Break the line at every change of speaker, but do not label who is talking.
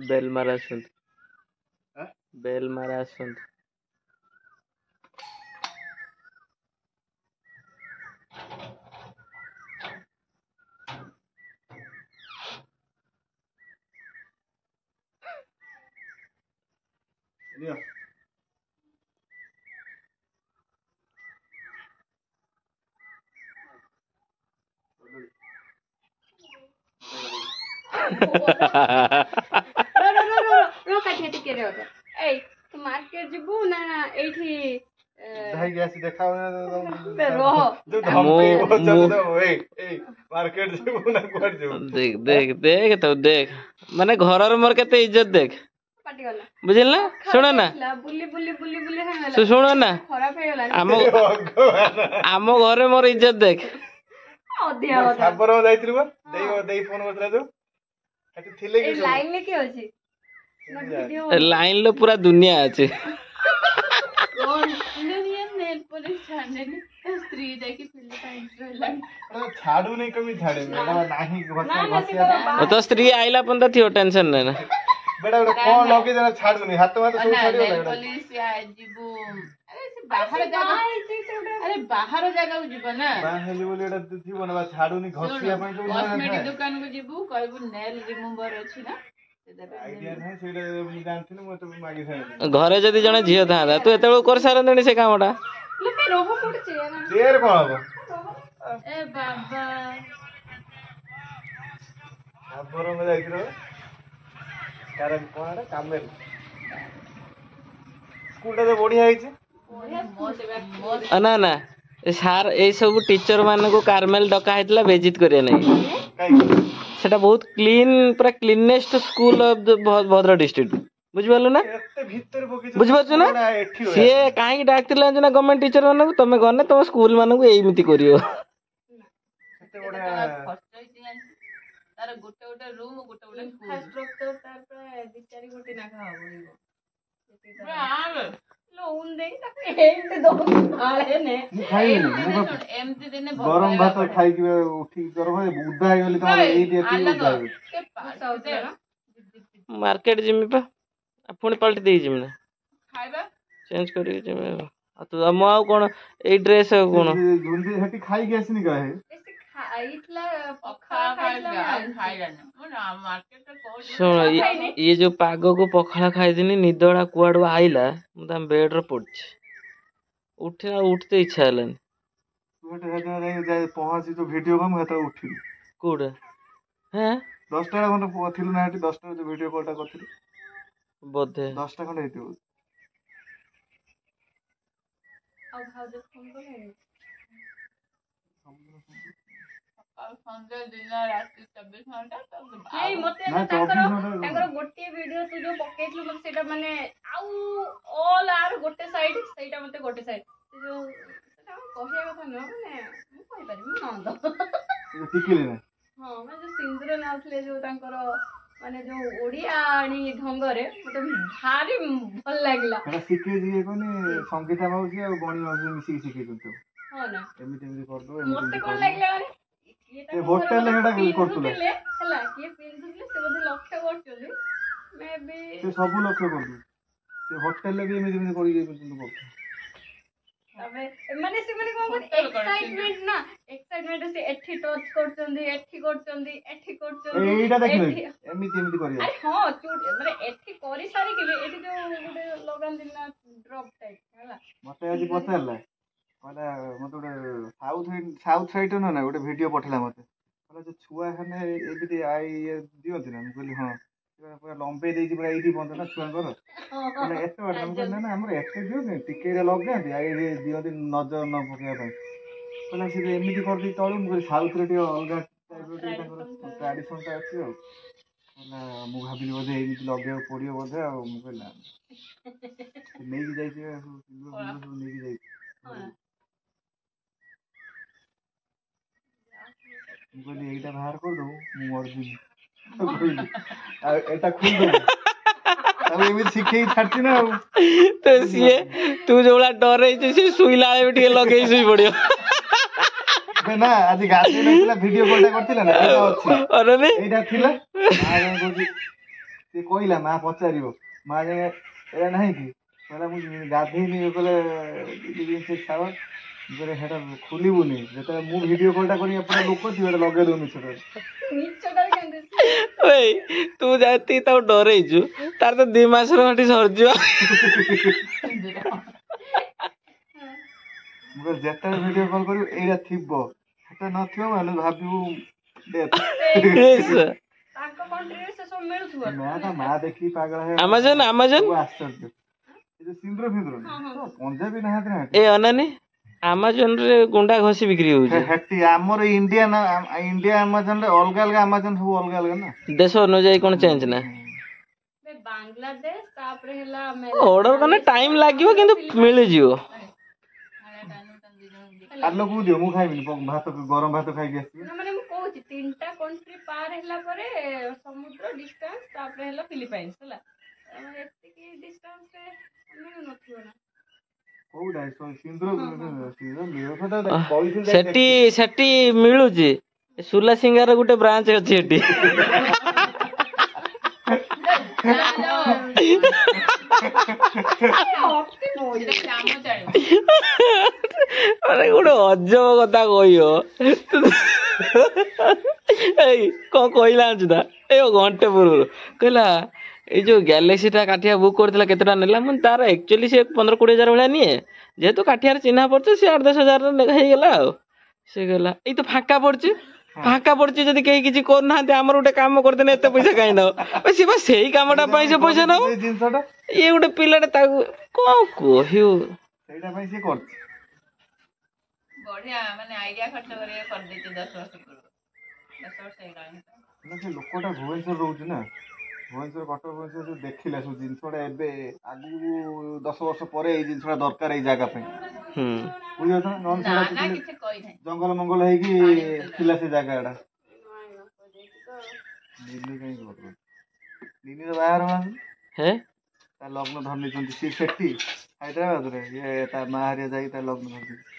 Bell मारा सुन bell मारा सुन
market जीवु ना एठी
धाई गैस देखा मार्केट जीवु ना कोड जीवु
देख देख देख तो देख माने घरर मोर केते इज्जत देख बुझिल ना सुनो ना
बुली बुली बुली बुली
सुनो ना
खराब हे गेला
आम घरे मोर इज्जत देख
अधिया होता
साबर जाइतिलु बा देई फोन करतला जो हति थिले
ए लाइन में के होची ना वीडियो
लाइन लो पूरा दुनिया আছে
कौन इंडियन नेल पॉलिश छाड़ने की स्त्री जाके फिल्म का इंटरव्यू
छाड़ू नहीं कमी छाड़े मेरा नाही घसी
तो स्त्री आइला पण त थियो टेंशन नै ना
बेटा कोन लगे जना छाड़ू नहीं हाथ में तो सब छाड़ी
नेल पॉलिश या जीवो अरे से बाहर जगह अरे बाहर जगह को जीवो ना
बाहर बोले एटा थी बनवा छाड़ू नहीं घसिया पई जो
कॉस्मेटिक दुकान को जीवो कहबो नेल रिमूवर अछि ना
आइडिया नहीं सेटा जानथिन म तो मागी थाई
घरे जदी जने झियो था तू एतबो कर सारंदनी से कामटा
लेके रोह पड़ चेयर
शेर कोन हो
ए बाबा
साबर में जाइतिरो कारण कोन कामेल स्कूल ता बढ़िया ହେଇଛି
ना ना सार ए सब टीचर मान को कार्मेल डका हेतला बेजित करिया नहीं सेटा बहुत क्लीन पूरा cleanest school of the Bhadrak district बुझिपालु ना
एते भीतर बगिच
बुझिपारछु ना से काहे डाकतिला जना गवर्नमेंट टीचर मान को तमे गने तम स्कूल मान को एमिति करियो
एते बडा
तार गोटे गोटे रूम गोटे गोटे इंफ्रास्ट्रक्चर तार पे बिचारी गोटे ना खाबो लोन दे ताको एमते दो आले ने एमते देने
गरम भात खाई के उठी गरम उदा हे गली तमरे एई देती उदा
मार्केट जिमी पा पुणी पलट दे जिमी ना
खाइबा
चेंज करी जिमी तू हम आ कोन ए ड्रेस कोन
झुंडी हटी खाई के आसनी काहे
खाइतला पखा खाइला ना मार्केट को
सुन ये जो पागो को पखाला खाई दिनी निदड़ा कुआडो आइला मुदा बेड रे पड़छ उठते इच्छा हलन
तू हटे जाय पहुंची तो वीडियो कम हता उठी
कोड हैं
10 टा खंड थिलु ना हटी 10 टा जो वीडियो कॉल टा करथिलु
बोधे
10 टा खंड हेतियो
आ खाओ जे फोन करे संजय दिन रात 24 घंटा नहीं मते ताकर गोटे वीडियो तू जो पकेइतलु मते सेटा माने आउ ऑल आर गोटे साइड सेटा मते गोटे साइड जो सेटा कहिया कथा न माने मु कहि पारि मु नंद
टिकिले ना
हां मैं जो सिंदूर नाउथले जो ताकर माने जो ओडियाणी ढंगरे मते भारी भल लागला
एटा सिखे जी कोने संगीता माउसी आ बणी माउसी मिसी सिखे तुतो
हां ना
एमिति कर दो
मते कोन लागला माने
ये होटल हेडा करतुले
हला के पिंदुले से बदे लक्ष्य करचली मे बी
से सब लक्ष्य करतु से होटल ले भी एमिति करि दे तुतो बोल
तबे माने से माने कोन एक्साइटमेंट ना एक्साइटमेंट से एठी टच करचंदी एठी करचंदी
एटा देखले एमिति करिया
अरे हां चूट माने एठी करि सारी के एठी जो गुटे लगान दिन ना ड्रॉप टाइप हला
मते आज पछारला माने मते साउथ साइड ना गोटे वीडियो पठला मते माने जो छुआ हने एबिति आई दियंती ना कहली हां पूरा लंबे देजी पूरा एडी बंद ना छुआ कर माने एते बार ना ना हमर एते दियो ने टिके रे लग गया आई दियंती नजर न पके भाई कहला से एमिति कर दी तळु मु साउथ रे टियो अलगा टाइप रो ट्रेडिशन ता अछि हो ना मु भाबिली बोधे एमिति लगे पड़ियो बोधे आ मु कहला नै कि जाई छै सिंदूर नै कि जाई बोली एटा बाहर कर दो मु मर जी बोली आ एटा खुल दो ତାକୁ ଏମିତି ଶିଖେଇ ଛାଡିଛି ନା ଆଉ।
ତ ସିଏ ତୁ ଯୋଉଭଳିଆ ଡରେଇଛୁ ସେ ଶୋଇଲା ବେଳେ ବି ଟିକେ ଲଗେଇ ଶୋଇ ପଡିବ।
ନା ଆଜି ଗାଧେଇ ନଥିଲା ଭିଡିଓ କଲ୍ ଟା କରିଥିଲା ନା ଏଇଟା ଅଛି
ଅନାନି
ଏଇଟା ଥିଲା ମା ଜଣେ କହୁଛି ସେ କହିଲା ମା ପଚାରିବ ମା ଜଣେ ଏଇଟା ନାହିଁ କି କହିଲା ମୁଁ ଗାଧେଇନି କହିଲେ ସେ ଛାଡ଼ କହିଲେ ସେଟା ଖୋଲିବୁନି ଯେତେବେଳେ ମୁଁ ଭିଡିଓ କଲ୍ ଟା କରି ଏପଟେ ଲୋକ ଥିବ ଏଟା ଲଗେଇ ଦଉ ମିଛଟାରେ।
ଭାଇ ତୁ ଯେତିକି ତାକୁ ଡରେଇଛୁ ତାର ତ 2 ମାସର ଘାଟି ସରିଯିବ।
ମୁଁ କହିଲି ଯେତେବେଳେ ଭିଡିଓ କଲ୍ କରିବୁ ଏଇଟା ଥିବ ସେଟା ନଥିବ ମାନେ ଭାବିବୁ ମା ଦେଖିକି ପାଗଳ
ଆମାଜନ
ଆଶ୍ଚର୍ଯ୍ୟ ସିନ୍ଦୁର ଫିନ୍ଦୁର ପଞ୍ଜାବୀ ନାହାନ୍ତି ନା
ଏ ଅନାନି ଆମାଜନ ରେ ଗୁଣ୍ଡା ଘଷି ବିକ୍ରି ହଉଛି।
ହେଟି ଆମର ଇଣ୍ଡିଆ ଆମାଜନ ରେ ଅଲଗା ଅଲଗା ଆମାଜନ ସବୁ ଅଲଗା ଅଲଗା ନା
ଦେଶ ଅନୁଯାୟୀ କଣ ଚେଞ୍ଜ ନା
ବାଂଲାଦେଶ ତାପରେ ହେଲା
ଅର୍ଡର କଲେ ଟାଇମ ଲାଗିବ କିନ୍ତୁ ମିଳିଯିବ।
ଆଲୋକକୁ ଦିଅ ମୁଁ ଖାଇବିନି ଭାତ ଗରମ ଭାତ ଖାଇକି ଆସିବି।
ମାନେ ମୁଁ କହୁଛି 3ଟା କଣ୍ଟ୍ରି ପାର ହେଲା ପରେ ସମୁଦ୍ର ଡିଷ୍ଟାନ୍ସ ତାପରେ ହେଲା ଫିଲିପାଇନ୍ସ ହେଲା ଏତିକି ଡିଷ୍ଟାନ୍ସ ରେ ମିଳୁନଥିବ ନା
ସେଠି ସେଠି ମିଳୁଛି ସୁଲା ସିଙ୍ଗାର ଗୋଟେ ବ୍ରାଞ୍ଚ ଅଛି ସେଠି। ମାନେ ଗୋଟେ ଅଜବ କଥା କହିବ ଏଇ କଣ କହିଲା ଜାଣିଛୁ ନା ଏଇ ଘଣ୍ଟେ ପୂର୍ବରୁ କହିଲା ଏଇ ଯୋଉ ଗ୍ୟାଲେକ୍ସି ଟା କାଠିଆ ବୁକ୍ କରିଥିଲା କେତେ ଟଙ୍କା ନେଲା ମୁଁ ତାର ଆକ୍ଚୁଆଲି ସେ 15-20 ହଜାର ଭଳିଆ ନିଏ ଯେହେତୁ କାଠିଆର ଚିହ୍ନା ପଡୁଛି ସେ 8-10 ହଜାର ହେଇଗଲା ଆଉ ସେ କହିଲା ଏଇ ତ ଫାଙ୍କା ପଡୁଛି ଯଦି କେହି କିଛି କରୁନାହାନ୍ତି ଆମର ଗୋଟେ କାମ କରିଦେନେ ଏତେ ପଇସା କାହିଁ ନବ ସେ ବା ସେଇ କାମଟା ପାଇଁ ସେ ପଇସା ନବ ଇଏ ଗୋଟେ ପିଲାଟା ତାକୁ କଣ କହିବୁ
ସେଇଟା ପାଇଁ ସେ କରୁଛି
ବଢିଆ ମାନେ ଆଇଡିଆ ଖର୍ଚ୍ଚ କରିବା କରିଦେଇଛି 10 ବର୍ଷ ପୂର୍ବରୁ 10 ବର୍ଷ ହେଇଗଲାଣି
ସେ ଲୋକଟା ଭୁବନେଶ୍ୱର ରହୁଛି ନା ଭୁବନେଶ୍ୱର କଟକ ଭୁବନେଶ୍ୱର ଯୋଉ ଦେଖିଲା ସବୁ ଜିନିଷ ଗୁଡା ଏବେ ଆଗକୁ 10 ବର୍ଷ ପରେ ଏଇ ଜିନିଷଟା ଦରକାର ଏଇ ଜାଗା ପାଇଁ ବୁଝିପାରୁଛ ନା ଜଙ୍ଗଲ ମଙ୍ଗଲ ହେଇକି ଥିଲା ସେ ଜାଗା ଗୁଡା ନିନିର ବାହାଘର ତା ଲଗ୍ନ ଧରି ନେଇଛନ୍ତି ସିଏ ସେଠି ହାଇଦ୍ରାବାଦରେ ଇଏ ତା ମା ହାରିଆ ଯାଇକି ତା ଲଗ୍ନ ଧରିଛନ୍ତି।